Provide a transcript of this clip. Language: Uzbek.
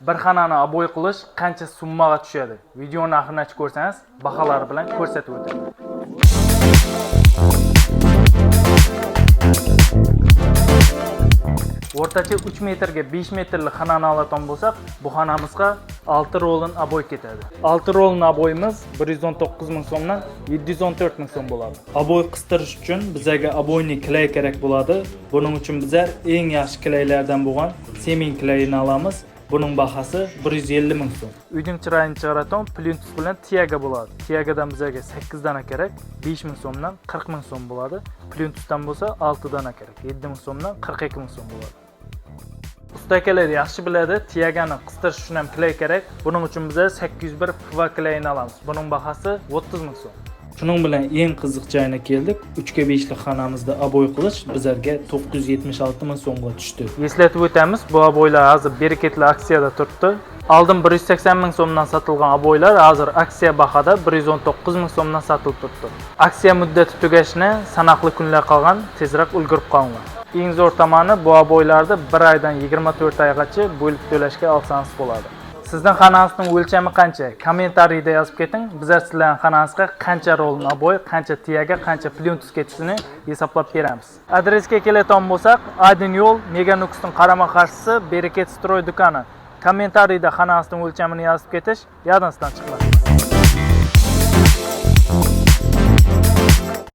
Bir xonani abo'y qilish qancha summaga tushadi? Videoni oxirigacha ko'rsangiz, baholari bilan ko'rsatib o'taman. O'rtacha 3 metrga 5 metrlik xonani oladigan bo'lsak, bu xonamizga 6 rolin abo'y ketadi. 6 rolin abo'yimiz 119 ming so'mdan 714 ming so'm bo'ladi. Abo'y qistirish uchun bizga abo'yni klay kerak bo'ladi. Buning uchun bizlar eng yaxshi klaylardan bo'lgan semin klayini olamiz. Buning bahasi 150 ming so'm. Uyning chiroyini chiqaradigan plyuntus bilan tiyaga bo'ladi. Tiyagadan bizga 8 dona kerak, 5 ming so'mdan 40 ming so'm bo'ladi. Plyuntusdan bo'lsa 6 dona kerak, 7 ming so'mdan 42 ming so'm bo'ladi. Ustakalar yaxshi biladi, tiyagani qistirish uchun ham klay kerak. Buning uchun biz 801 PV klayini olamiz. Buning bahasi 30 ming so'm. Shuning bilan eng qiziq joyga keldik. 3 ga 5 lik xonamizda abo'y qilish bizlarga 976 ming so'mga tushdi. Eslatib o'tamiz, bu abo'ylar hozir bereketli aksiyada turibdi. Oldin 180 ming so'mdan sotilgan abo'ylar hozir aksiya bahada 119 ming so'mdan sotilib turibdi. Aksiya muddati tugashini sanoqli kunlar qolgan, tezroq ulgurib qolinglar. Eng zo'r tomoni bu abo'ylarni 1 oydan 24 oygacha bo'lib to'lashga olsangiz bo'ladi. Sizning xonangizning o'lchami qancha? Kommentariyda yozib keting. Bizlar sizlarning xonangizga qancha rolni abo'y, qancha tiyaga, qancha plyuntus ketishini hisoblab beramiz. Adresga keladigan bo'lsak, Aydin yo'l, Meganuxning qarama-qarshisi Bereket Stroy do'koni. Kommentariyda xonangizning o'lchamini yozib ketish yodingizdan chiqmasin.